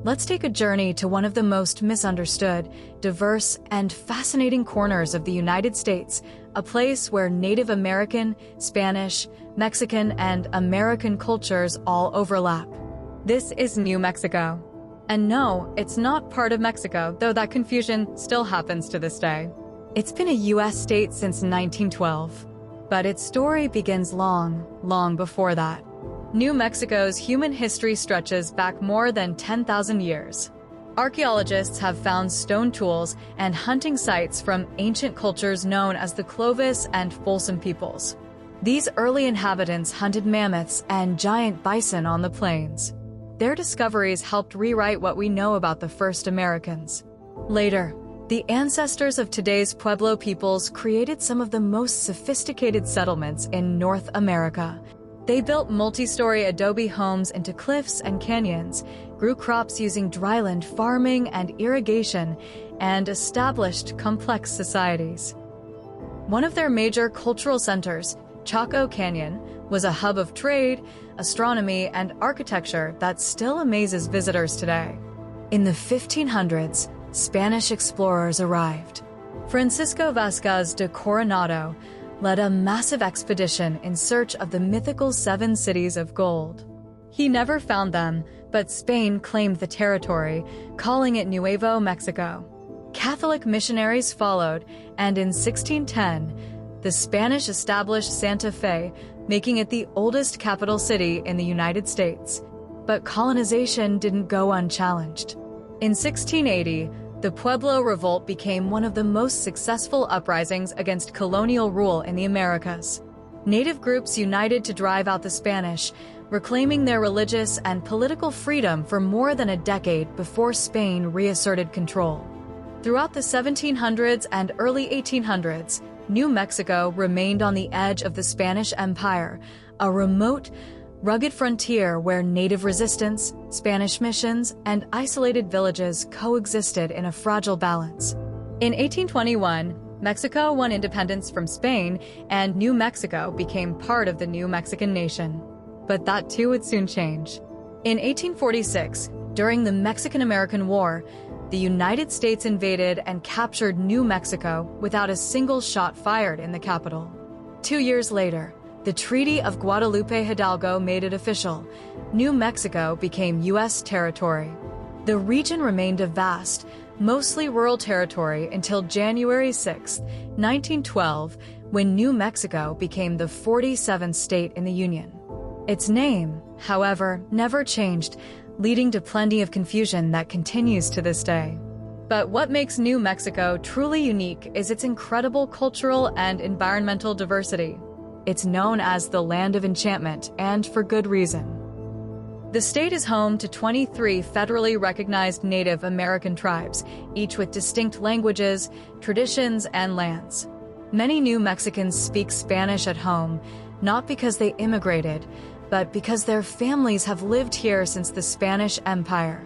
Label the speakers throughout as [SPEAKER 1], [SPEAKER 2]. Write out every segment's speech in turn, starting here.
[SPEAKER 1] Let's take a journey to one of the most misunderstood, diverse, and fascinating corners of the United States, a place where Native American, Spanish, Mexican, and American cultures all overlap. This is New Mexico. And no, it's not part of Mexico, though that confusion still happens to this day. It's been a U.S. state since 1912, but its story begins long before that. New Mexico's human history stretches back more than 10,000 years. Archaeologists have found stone tools and hunting sites from ancient cultures known as the Clovis and Folsom peoples. These early inhabitants hunted mammoths and giant bison on the plains. Their discoveries helped rewrite what we know about the first Americans. Later, the ancestors of today's Pueblo peoples created some of the most sophisticated settlements in North America. They built multi-story adobe homes into cliffs and canyons, grew crops using dryland farming and irrigation, and established complex societies. One of their major cultural centers, Chaco Canyon, was a hub of trade, astronomy, and architecture that still amazes visitors today. In the 1500s, Spanish explorers arrived. Francisco Vázquez de Coronado led a massive expedition in search of the mythical 7 cities of gold. He never found them, but Spain claimed the territory, calling it Nuevo Mexico. Catholic missionaries followed, and in 1610, the Spanish established Santa Fe, making it the oldest capital city in the United States. But colonization didn't go unchallenged. In 1680, the Pueblo Revolt became one of the most successful uprisings against colonial rule in the Americas. Native groups united to drive out the Spanish, reclaiming their religious and political freedom for more than a decade before Spain reasserted control. Throughout the 1700s and early 1800s, New Mexico remained on the edge of the Spanish Empire, a remote, rugged frontier where native resistance, Spanish missions, and isolated villages coexisted in a fragile balance. In 1821, Mexico won independence from Spain, and New Mexico became part of the new Mexican nation. But that too would soon change. In 1846, during the Mexican-American War, the United States invaded and captured New Mexico without a single shot fired in the capital. 2 years later, the Treaty of Guadalupe Hidalgo made it official. New Mexico became U.S. territory. The region remained a vast, mostly rural territory until January 6, 1912, when New Mexico became the 47th state in the Union. Its name, however, never changed, leading to plenty of confusion that continues to this day. But what makes New Mexico truly unique is its incredible cultural and environmental diversity. It's known as the Land of Enchantment, and for good reason. The state is home to 23 federally recognized Native American tribes, each with distinct languages, traditions, and lands. Many New Mexicans speak Spanish at home, not because they immigrated, but because their families have lived here since the Spanish Empire.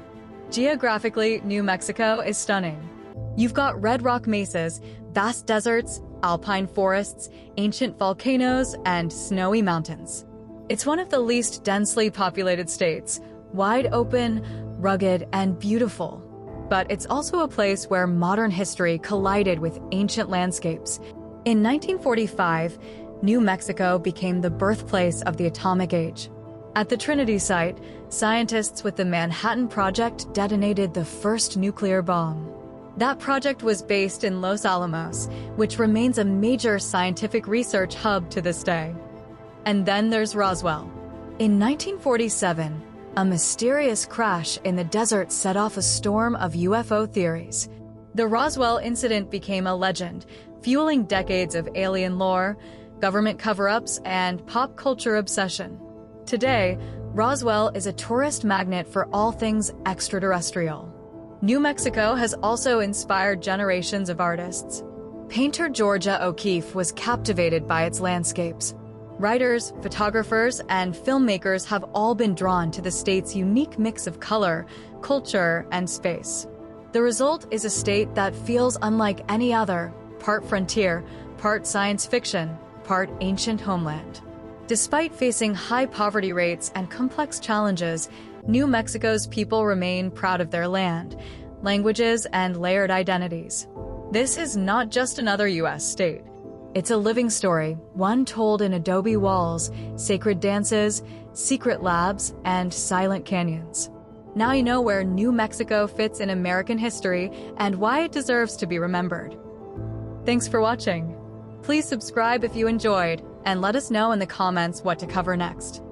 [SPEAKER 1] Geographically, New Mexico is stunning. You've got red rock mesas, vast deserts, alpine forests, ancient volcanoes, and snowy mountains. It's one of the least densely populated states, wide open, rugged, and beautiful. But it's also a place where modern history collided with ancient landscapes. In 1945, New Mexico became the birthplace of the atomic age. At the Trinity site, scientists with the Manhattan Project detonated the first nuclear bomb. That project was based in Los Alamos, which remains a major scientific research hub to this day. And then there's Roswell. In 1947, a mysterious crash in the desert set off a storm of UFO theories. The Roswell incident became a legend, fueling decades of alien lore, government cover-ups, and pop culture obsession. Today, Roswell is a tourist magnet for all things extraterrestrial. New Mexico has also inspired generations of artists. Painter Georgia O'Keeffe was captivated by its landscapes. Writers, photographers, and filmmakers have all been drawn to the state's unique mix of color, culture, and space. The result is a state that feels unlike any other, part frontier, part science fiction, part ancient homeland. Despite facing high poverty rates and complex challenges, New Mexico's people remain proud of their land, languages, and layered identities. This is not just another U.S. state. It's a living story, one told in adobe walls, sacred dances, secret labs, and silent canyons. Now you know where New Mexico fits in American history and why it deserves to be remembered. Thanks for watching. Please subscribe if you enjoyed, and let us know in the comments what to cover next.